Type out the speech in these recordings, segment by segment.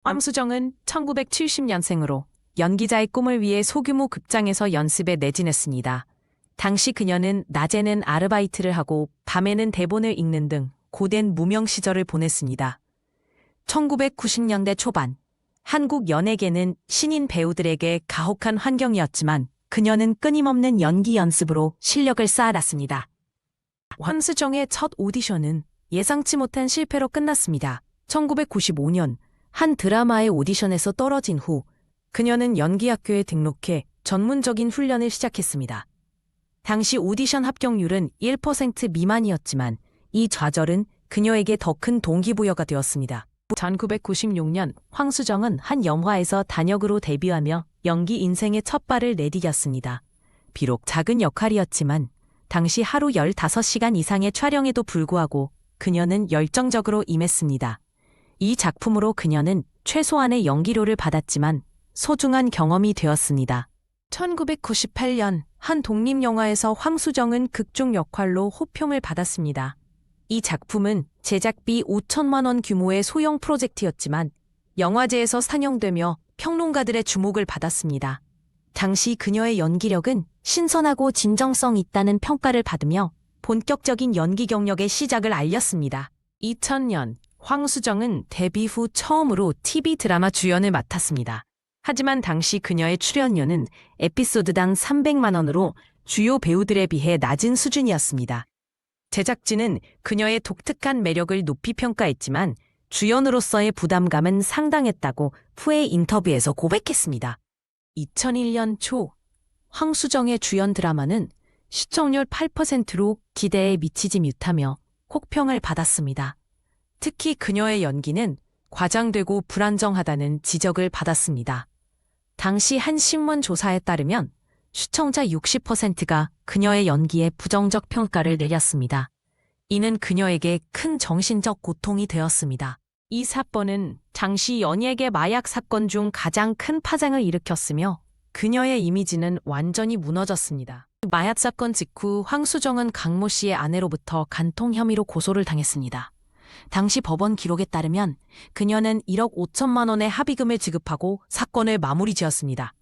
황수정은 1970년생으로 연기자의 꿈을 위해 소규모 극장에서 연습에 매진했습니다. 당시 그녀는 낮에는 아르바이트를 하고 밤에는 대본을 읽는 등 고된 무명 시절을 보냈습니다. 1990년대 초반, 한국 연예계는 신인 배우들에게 가혹한 환경이었지만 그녀는 끊임없는 연기 연습으로 실력을 쌓아놨습니다. 황수정의 첫 오디션은 예상치 못한 실패로 끝났습니다. 1995년 한 드라마의 오디션에서 떨어진 후 그녀는 연기학교에 등록해 전문적인 훈련을 시작했습니다. 당시 오디션 합격률은 1% 미만이었지만 이 좌절은 그녀에게 더 큰 동기부여가 되었습니다. 1996년 황수정은 한 영화에서 단역으로 데뷔하며 연기 인생의 첫 발을 내디뎠습니다. 비록 작은 역할이었지만 당시 하루 15시간 이상의 촬영에도 불구하고 그녀는 열정적으로 임했습니다. 이 작품으로 그녀는 최소한의 연기료를 받았지만 소중한 경험이 되었습니다. 1998년 한 독립영화에서 황수정은 극중 역할로 호평을 받았습니다. 이 작품은 제작비 5천만 원 규모의 소형 프로젝트였지만 영화제에서 상영되며 평론가들의 주목을 받았습니다. 당시 그녀의 연기력은 신선하고 진정성 있다는 평가를 받으며 본격적인 연기 경력의 시작을 알렸습니다. 2000년 황수정은 데뷔 후 처음으로 TV 드라마 주연을 맡았습니다. 하지만 당시 그녀의 출연료는 에피소드당 300만 원으로 주요 배우들에 비해 낮은 수준이었습니다. 제작진은 그녀의 독특한 매력을 높이 평가했지만 주연으로서의 부담감은 상당했다고 후에 인터뷰에서 고백했습니다. 2001년 초 황수정의 주연 드라마는 시청률 8%로 기대에 미치지 못하며 혹평을 받았습니다. 특히 그녀의 연기는 과장되고 불안정하다는 지적을 받았습니다. 당시 한 신문 조사에 따르면 시청자 60%가 그녀의 연기에 부정적 평가를 내렸습니다. 이는 그녀에게 큰 정신적 고통이 되었습니다. 이 사건은 당시 연예계 마약 사건 중 가장 큰 파장을 일으켰으며 그녀의 이미지는 완전히 무너졌습니다. 마약 사건 직후 황수정은 강모 씨의 아내로부터 간통 혐의로 고소를 당했습니다. 당시 법원 기록에 따르면 그녀는 1억 5천만 원의 합의금을 지급하고 사건을 마무리 지었습니다.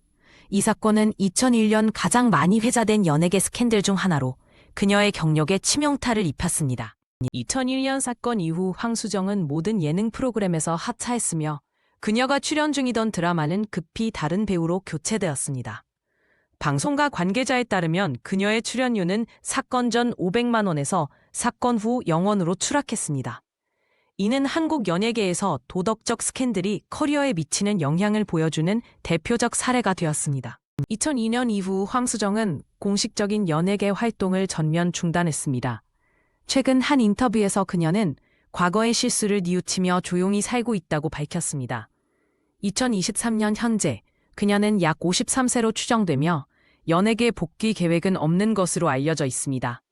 이 사건은 2001년 가장 많이 회자된 연예계 스캔들 중 하나로 그녀의 경력에 치명타를 입혔습니다. 2001년 사건 이후 황수정은 모든 예능 프로그램에서 하차했으며 그녀가 출연 중이던 드라마는 급히 다른 배우로 교체되었습니다. 방송가 관계자에 따르면 그녀의 출연료는 사건 전 500만 원에서 사건 후 0원으로 추락했습니다. 이는 한국 연예계에서 도덕적 스캔들이 커리어에 미치는 영향을 보여주는 대표적 사례가 되었습니다. 2002년 이후 황수정은 공식적인 연예계 활동을 전면 중단했습니다. 최근 한 인터뷰에서 그녀는 과거의 실수를 뉘우치며 조용히 살고 있다고 밝혔습니다. 2023년 현재 그녀는 약 53세로 추정되며 연예계 복귀 계획은 없는 것으로 알려져 있습니다.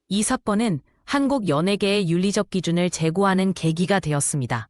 이 사건은 한국 연예계의 윤리적 기준을 재고하는 계기가 되었습니다.